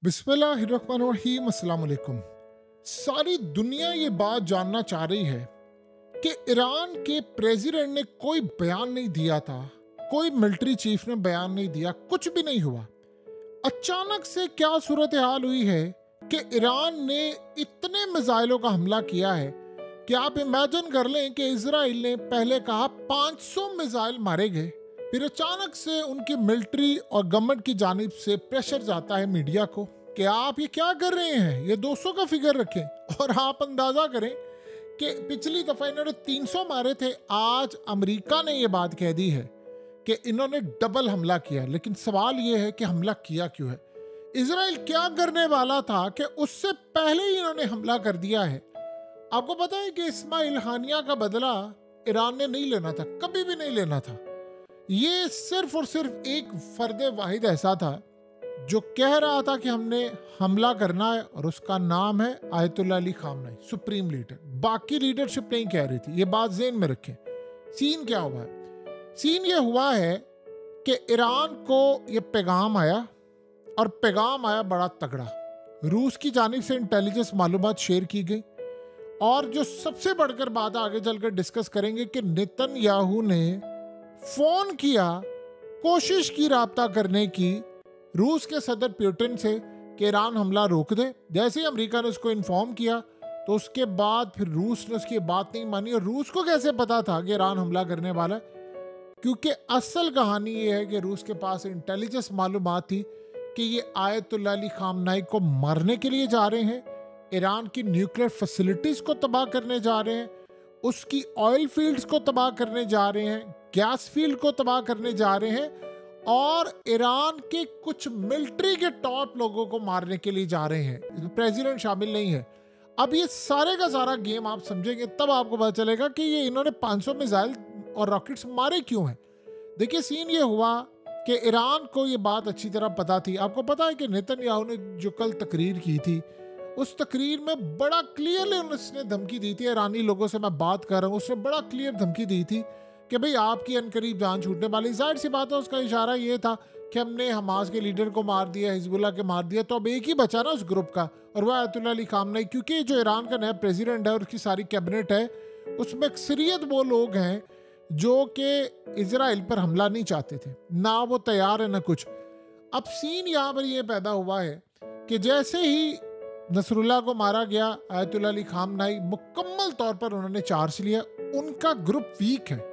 बिस्मिल्लाहिर्रहमानिर्रहीम। अस्सलाम वालेकुम। सारी दुनिया ये बात जानना चाह रही है कि ईरान के प्रेसिडेंट ने कोई बयान नहीं दिया था, कोई मिलिट्री चीफ ने बयान नहीं दिया, कुछ भी नहीं हुआ। अचानक से क्या सूरत हाल हुई है कि ईरान ने इतने मिसाइलों का हमला किया है कि आप इमेजिन कर लें कि इजराइल ने पहले कहा 500 मिसाइल मारे गए, फिर अचानक से उनकी मिलिट्री और गवर्नमेंट की जानिब से प्रेशर जाता है मीडिया को कि आप ये क्या कर रहे हैं, ये 200 का फिगर रखें। और आप अंदाजा करें कि पिछली दफा इन्होंने 300 मारे थे, आज अमेरिका ने ये बात कह दी है कि इन्होंने डबल हमला किया। लेकिन सवाल ये है कि हमला किया क्यों है? इजराइल क्या करने वाला था कि उससे पहले ही इन्होंने हमला कर दिया है? आपको पता है कि इस्माइल हानिया का बदला ईरान ने नहीं लेना था, कभी भी नहीं लेना था। ये सिर्फ और सिर्फ एक फर्द वाहिद ऐसा था जो कह रहा था कि हमने हमला करना है, और उसका नाम है Ayatollah Ali Khamenei, supreme leader. बाकी लीडरशिप नहीं कह रही थी, ये बात ज़हन में रखें। सीन क्या हुआ है? सीन ये हुआ है कि ईरान को ये पैगाम आया, और पैगाम आया बड़ा तगड़ा। रूस की जानिब से इंटेलिजेंस मालूमात शेयर की गई, और जो सबसे बढ़कर बात आगे चलकर डिस्कस करेंगे कि नेतन्याहू ने फोन किया, कोशिश की राब्ता करने की रूस के सदर पुतिन से कि ईरान हमला रोक दे। जैसे ही अमेरिका ने उसको इन्फॉर्म किया तो उसके बाद फिर रूस ने उसकी बात नहीं मानी। और रूस को कैसे पता था कि ईरान हमला करने वाला है? क्योंकि असल कहानी ये है कि रूस के पास इंटेलिजेंस मालूमात थी कि ये आयतुल्लाह अली खामनेई को मारने के लिए जा रहे हैं, ईरान की न्यूक्लियर फैसिलिटीज को तबाह करने जा रहे हैं, उसकी ऑयल फील्ड्स को तबाह करने जा रहे हैं, गैस फील्ड को तबाह करने जा रहे हैं, और ईरान के कुछ मिलिट्री के टॉप लोगों को मारने के लिए जा रहे हैं। प्रेसिडेंट शामिल नहीं है। अब ये सारे का सारा गेम आप समझेंगे तब आपको पता चलेगा कि ये इन्होंने 500 मिसाइल और रॉकेट्स मारे क्यों हैं। देखिए, सीन ये हुआ कि ईरान को ये बात अच्छी तरह पता थी। आपको पता है कि नेतन्याहू ने जो कल तकरीर की थी, उस तकरीर में बड़ा क्लियरली उसने धमकी दी थी। ईरानी लोगों से मैं बात कर रहा हूँ, उसने बड़ा क्लियर धमकी दी थी कि भाई आपकी अनकरीब जान छूटने वाली। जाहिर सी बात है, उसका इशारा ये था कि हमने हमास के लीडर को मार दिया, हिजबुल्लाह के मार दिया, तो अब एक ही बचा ना उस ग्रुप का, और वह आयतुल्लाह अली खामनेई। क्योंकि जो ईरान का नया प्रेसिडेंट है और उसकी सारी कैबिनेट है, उसमें अक्सरियत वो लोग हैं जो कि इजराइल पर हमला नहीं चाहते थे, ना वो तैयार है ना कुछ। अब सीन यहाँ पर ये पैदा हुआ है कि जैसे ही नसरुल्लाह को मारा गया, आयतुल्लाह अली खामनेई मुकम्मल तौर पर उन्होंने चार्ज लिया। उनका ग्रुप वीक है।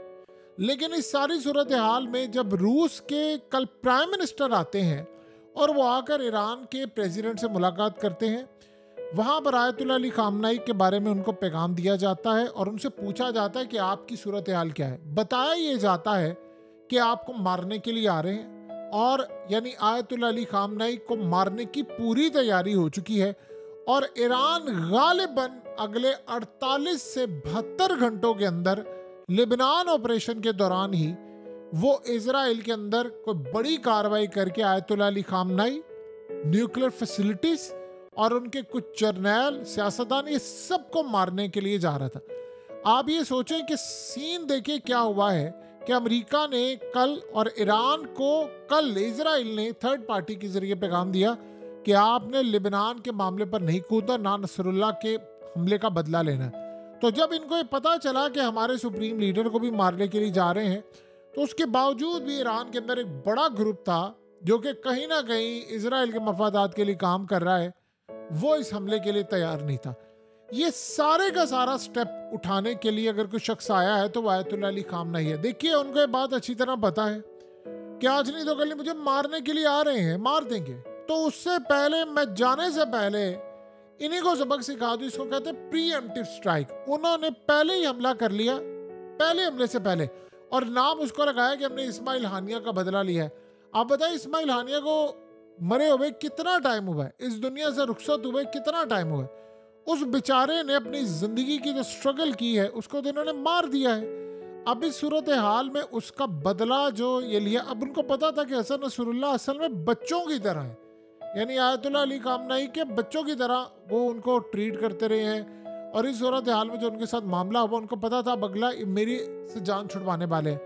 लेकिन इस सारी सूरत हाल में जब रूस के कल प्राइम मिनिस्टर आते हैं और वो आकर ईरान के प्रेसिडेंट से मुलाकात करते हैं, वहाँ पर आयतुल्लाह अली खामनेई के बारे में उनको पैगाम दिया जाता है और उनसे पूछा जाता है कि आपकी सूरत हाल क्या है। बताया ये जाता है कि आपको मारने के लिए आ रहे हैं, और यानी आयतुल्लाह अली खामनेई को मारने की पूरी तैयारी हो चुकी है। और ईरान गालिबन अगले 48 से 72 घंटों के अंदर लिबनान ऑपरेशन के दौरान ही वो इजराइल के अंदर कोई बड़ी कार्रवाई करके Ayatollah Ali Khamenei, nuclear facilities और उनके कुछ जर्नैल, सियासतदान, ये सबको मारने के लिए जा रहा था। आप ये सोचें कि सीन देखिए क्या हुआ है कि अमेरिका ने कल और ईरान को कल इजराइल ने थर्ड पार्टी के जरिए पैगाम दिया कि आपने लिबनान के मामले पर नहीं कूदना, ना नसरुल्लाह के हमले का बदला लेना है। तो जब इनको ये पता चला कि हमारे सुप्रीम लीडर को भी मारने के लिए जा रहे हैं, तो उसके बावजूद भी ईरान के अंदर एक बड़ा ग्रुप था जो कि कहीं ना कहीं इजराइल के मफादात के लिए काम कर रहा है, वो इस हमले के लिए तैयार नहीं था। ये सारे का सारा स्टेप उठाने के लिए अगर कोई शख्स आया है तो वो आयतुल्लाह अली खामनेई है। देखिए, उनको ये बात अच्छी तरह पता है कि आज नहीं तो कल मुझे मारने के लिए आ रहे हैं, मार देंगे। तो उससे पहले, मैं जाने से पहले इन्हीं को सबक सिखा दूं। इसको कहते हैं प्रीएम्प्टिव स्ट्राइक। उन्होंने पहले ही हमला कर लिया, पहले हमले से पहले, और नाम उसको लगाया कि हमने इस्माइल हानिया का बदला लिया है। आप बताइए, इस्माइल हानिया को मरे हुए कितना टाइम हुआ है, इस दुनिया से रुखसत हुए कितना टाइम हुआ है? उस बेचारे ने अपनी जिंदगी की जो स्ट्रगल की है उसको तो इन्होंने मार दिया है। अब इस सूरत हाल में उसका बदला जो ये लिया, अब उनको पता था कि हसन नसरुल्लाह असल में बच्चों की तरह है, यानी आयतुल्लाह अली खामनेई के बच्चों की तरह वो उनको ट्रीट करते रहे हैं। और इस सूरत हाल में जो उनके साथ मामला हुआ, उनको पता था बगला मेरी से जान छुड़वाने वाले हैं।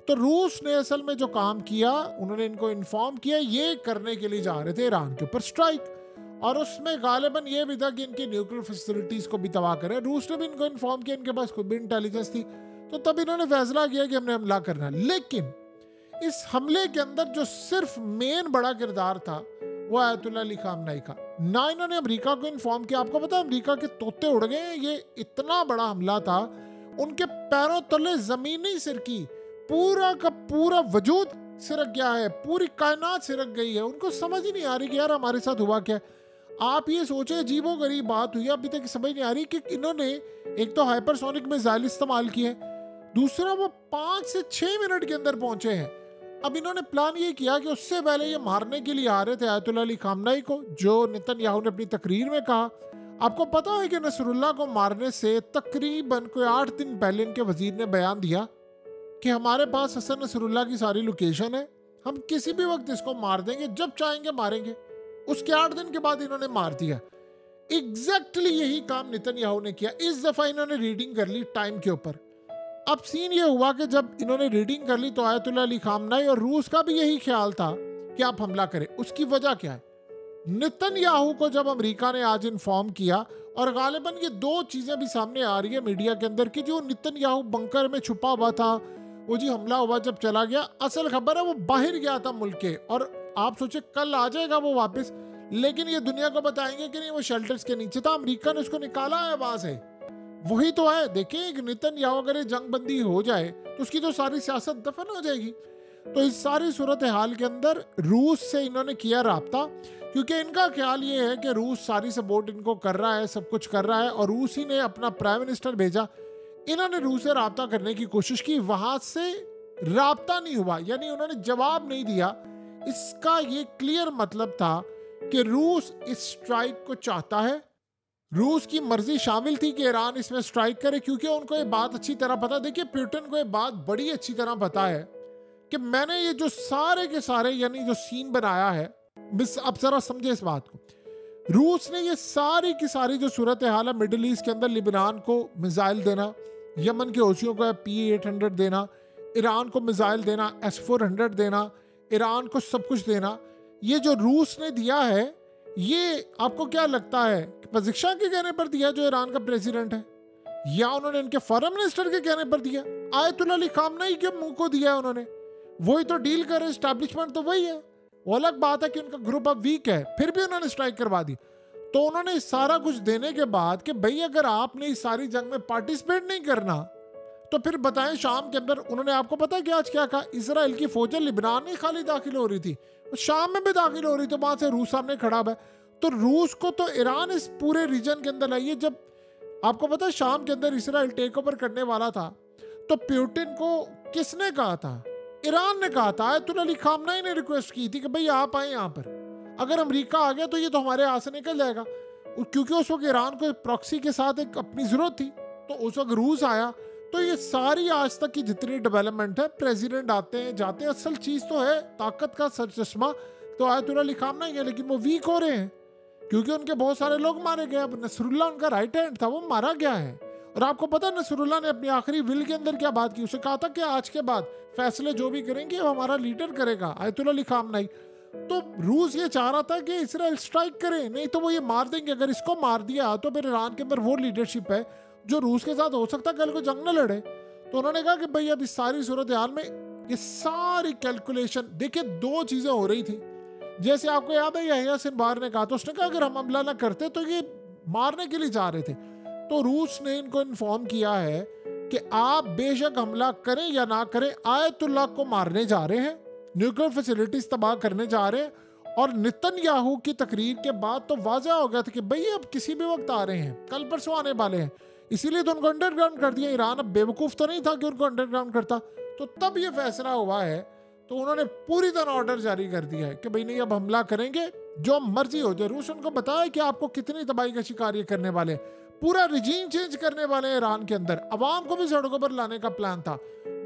तो रूस ने असल में जो काम किया, उन्होंने इनको इन्फॉर्म किया, ये करने के लिए जा रहे थे ईरान के ऊपर स्ट्राइक। और उसमें गालिबन ये भी था कि इनकी न्यूक्लियर फैसिलिटीज को भी तबाह करें। रूस ने भी इनको इन्फॉर्म किया, इनके पास खुद भी इंटेलिजेंस थी, तो तब इन्होंने फैसला किया कि हमने हमला करना है। लेकिन इस हमले के अंदर जो सिर्फ मेन बड़ा किरदार था वो आयतुल्ला अली खामनेई का। ना इन्होंने अमेरिका को इन्फॉर्म किया, आपको पता है अमेरिका के तोते उड़ गए। ये इतना बड़ा हमला था, उनके पैरों तले जमीन नहीं सिरकी, पूरा का पूरा वजूद सिरक गया है, पूरी कायनात सिरक गई है। उनको समझ ही नहीं आ रही कि यार हमारे साथ हुआ क्या। आप ये सोचे अजीबो गरीब बात हुई, अभी तक समझ नहीं आ रही कि इन्होंने एक तो हाइपरसोनिक मिसाइल इस्तेमाल की है, दूसरा वो 5 से 6 मिनट के अंदर पहुंचे हैं। अब इन्होंने प्लान ये किया कि उससे पहले ये मारने के लिए आ रहे थे आयतुल्ला अली खामनेई को, जो नेतन्याहू ने अपनी तकरीर में कहा। आपको पता है कि नसरुल्लाह को मारने से तकरीबन कोई 8 दिन पहले इनके वजीर ने बयान दिया कि हमारे पास हसन नसरुल्लाह की सारी लोकेशन है, हम किसी भी वक्त इसको मार देंगे, जब चाहेंगे मारेंगे। उसके 8 दिन के बाद इन्होंने मार दिया। एग्जैक्टली यही काम नेतन्याहू ने किया। इस दफा इन्होंने रीडिंग कर ली टाइम के ऊपर। अब सीन ये हुआ कि जब इन्होंने रीडिंग कर ली तो आयतुल्ला अली खामनेई और रूस का भी यही ख्याल था कि आप हमला करें। उसकी वजह क्या है? नेतन्याहू को जब अमेरिका ने आज इन्फॉर्म किया, और गालिबन ये 2 चीजें भी सामने आ रही है मीडिया के अंदर कि जो नेतन्याहू बंकर में छुपा हुआ था, वो जी हमला हुआ जब चला गया, असल खबर है वो बाहर गया था मुल्क के, और आप सोचे कल आ जाएगा वो वापस, लेकिन ये दुनिया को बताएंगे कि नहीं वो शेल्टर्स के नीचे था, अमेरिका ने उसको निकाला है वहां से। वही तो है। देखिए एक नेतन्याहू अगर ये जंगबंदी हो जाए तो उसकी तो सारी सियासत दफन हो जाएगी। तो इस सारी सूरत हाल के अंदर रूस से इन्होंने किया राब्ता, क्योंकि इनका ख्याल ये है कि रूस सारी सपोर्ट इनको कर रहा है, सब कुछ कर रहा है, और रूस ही ने अपना प्राइम मिनिस्टर भेजा। इन्होंने रूस से राब्ता करने की कोशिश की, वहां से राब्ता नहीं हुआ, यानी उन्होंने जवाब नहीं दिया। इसका ये क्लियर मतलब था कि रूस इस स्ट्राइक को चाहता है। रूस की मर्जी शामिल थी कि ईरान इसमें स्ट्राइक करे, क्योंकि उनको ये बात अच्छी तरह पता। देखिए पुतिन को ये बात बड़ी अच्छी तरह पता है कि मैंने ये जो सारे के सारे यानी जो सीन बनाया है, अब जरा समझे इस बात को। रूस ने ये सारी की सारी जो सूरत हाल है मिडिल ईस्ट के अंदर, लिबनान को मिसाइल देना, यमन के हौसियों को P-800 देना, ईरान को मिसाइल देना, S-400 देना, ईरान को सब कुछ देना, ये जो रूस ने दिया है, ये आपको क्या लगता है पज़ेश्कियान के कहने पर दिया जो ईरान का प्रेसिडेंट है, या उन्होंने इनके फॉरेन मिनिस्टर के कहने पर दिया? आयतुल्ला अली खामनेई के मुंह को दिया है उन्होंने। वही तो डील करे, एस्टैब्लिशमेंट तो वही है। वो अलग बात है कि उनका ग्रुप अब वीक है, फिर भी उन्होंने स्ट्राइक करवा दी। तो उन्होंने सारा कुछ देने के बाद कि भाई अगर आपने इस सारी जंग में पार्टिसिपेट नहीं करना तो फिर बताएं शाम के अंदर। उन्होंने आपको पता है कि आज क्या कहा? इजराइल की फौजें लिबनान में खाली दाखिल हो रही थी, शाम में भी दाखिल हो रही थी, वहां से रूस सामने खड़ा है। तो रूस को तो ईरान इस पूरे रीजन के अंदर लाइए। जब आपको पता है शाम के अंदर इजराइल टेक ओवर करने वाला था, तो पुतिन को किसने कहा था? ईरान ने कहा था। आयतुल्ला अली खामनेई ने रिक्वेस्ट की थी कि भाई आप आए यहाँ पर, अगर अमेरिका आ गया तो ये तो हमारे हाथ से निकल जाएगा, क्योंकि उस वक्त ईरान को प्रॉक्सी के साथ एक अपनी जरूरत थी। तो उस वक्त रूस आया, तो ये सारी आज तक की जितनी डेवलपमेंट है, प्रेसिडेंट आते हैं जाते हैं, असल चीज तो है ताकत का सर चश्मा तो आयतुल्ला अली खामनेई है, लेकिन वो वीक हो रहे हैं क्योंकि उनके बहुत सारे लोग मारे गए। अब नसरुल्लाह उनका राइट हैंड था, वो मारा गया है। और आपको पता है नसरुल्लाह ने अपनी आखिरी विल के अंदर क्या बात की? उसे कहा था कि आज के बाद फैसले जो भी करेंगे वो हमारा लीडर करेगा, आयतुल्ला अली खामनेई। तो रूस ये चाह रहा था कि इजराइल स्ट्राइक करे, नहीं तो वो ये मार देंगे। अगर इसको मार दिया तो फिर ईरान के अंदर वो लीडरशिप है जो रूस के साथ हो सकता है कल को जंग न लड़े। तो उन्होंने कहा कि भाई अब इस सारी सूरत हाल में ये सारी कैलकुलेशन, देखिए 2 चीजें हो रही थी। जैसे आपको याद है यहया सिनवार ने कहा, तो उसने कहा अगर हम हमला ना करते तो ये मारने के लिए जा रहे थे। तो रूस ने इनको इन्फॉर्म किया है कि आप बेशक हमला करें या ना करें, आयतुल्लाह को मारने जा रहे हैं, न्यूक्लियर फैसिलिटीज तबाह करने जा रहे हैं। और नेतन्याहू की तकरीर के बाद तो वाज़ह हो गया था कि भाई अब किसी भी वक्त आ रहे हैं, कल परसों आने वाले हैं, इसीलिए तो उनको अंडरग्राउंड कर दिया। ईरान अब बेवकूफ़ तो नहीं था कि उनको अंडरग्राउंड करता। तो तब ये फैसला हुआ है, तो उन्होंने पूरी तरह ऑर्डर जारी कर दिया है कि भाई नहीं अब हमला करेंगे, जो मर्जी हो जाए। रूस उनको बताया कि आपको कितनी तबाही का शिकार ये करने वाले, पूरा रिजीम चेंज करने वाले हैं ईरान के अंदर, अवाम को भी सड़कों पर लाने का प्लान था,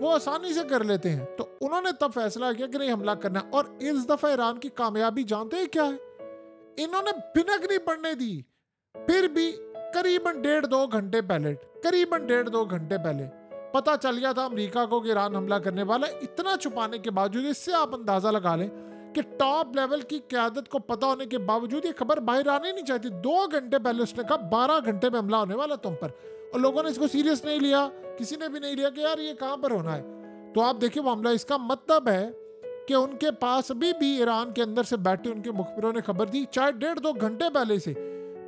वो आसानी से कर लेते हैं। तो उन्होंने तब फैसला किया कि नहीं हमला करना। और इस दफा ईरान की कामयाबी जानते हैं क्या है? इन्होंने भिनक नहीं पड़ने दी। फिर भी करीबन 1.5-2 घंटे पहले पता चल गया था अमेरिका को कि ईरान हमला करने वाला है। इतना छुपाने के बावजूद इससे आप अंदाजा लगा लें के टॉप लेवल की क़यादत को पता होने के बावजूद ये खबर बाहर आनी नहीं चाहती। 2 घंटे पहले उसने कहा 12 घंटे में हमला होने वाला तुम पर, और लोगों ने इसको सीरियस नहीं लिया, किसी ने भी नहीं लिया कि यार ये कहाँ पर होना है। तो आप देखिए वो हमला, इसका मतलब है कि उनके पास अभी भी ईरान के अंदर से बैठे उनके मुखबिरों ने खबर दी, चाहे 1.5-2 घंटे पहले से।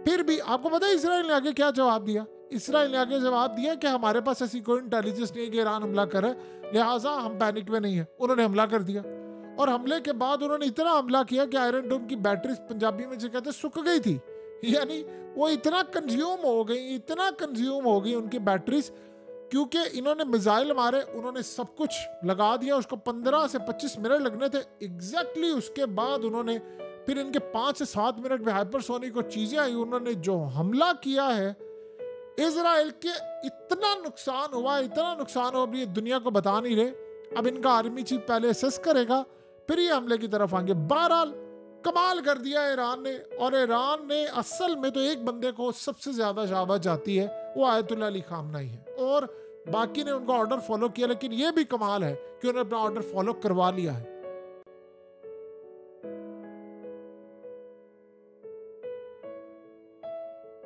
फिर भी आपको पता है इसराइल ने आगे क्या जवाब दिया? इसराइल ने आगे जवाब दिया कि हमारे पास ऐसी कोई इंटेलिजेंस नहीं है कि ईरान हमला करे, लिहाजा हम पैनिक में नहीं है। उन्होंने हमला कर दिया, और हमले के बाद उन्होंने इतना हमला किया कि आयरन डोम की बैटरी, पंजाबी में जो कहते हैं, सूख गई थी। यानी वो इतना कंज्यूम हो गई उनकी बैटरीज, क्योंकि इन्होंने मिसाइल मारे, उन्होंने सब कुछ लगा दिया। उसको 15 से 25 मिनट लगने थे एग्जैक्टली। उसके बाद उन्होंने फिर इनके 5 से 7 मिनट में हाइपरसोनिक को चीजें आई। उन्होंने जो हमला किया है इजराइल के, इतना नुकसान हुआ, अभी ये दुनिया को बता नहीं रहे। अब इनका आर्मी चीफ पहले असेस करेगा, फिर ये हमले की तरफ आएंगे। बहरहाल कमाल कर दिया ईरान ने, और ईरान ने असल में तो एक बंदे को सबसे ज्यादा शाबाश जाती है, वो आयतुल्लाह अली खामनाई है, और बाकी ने उनका ऑर्डर फॉलो किया। लेकिन ये भी कमाल है कि उन्होंने अपना ऑर्डर फॉलो करवा लिया है।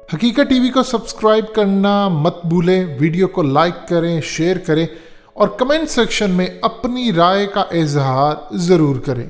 हकीकत टीवी को सब्सक्राइब करना मत भूलें, वीडियो को लाइक करें, शेयर करें, और कमेंट सेक्शन में अपनी राय का इजहार जरूर करें।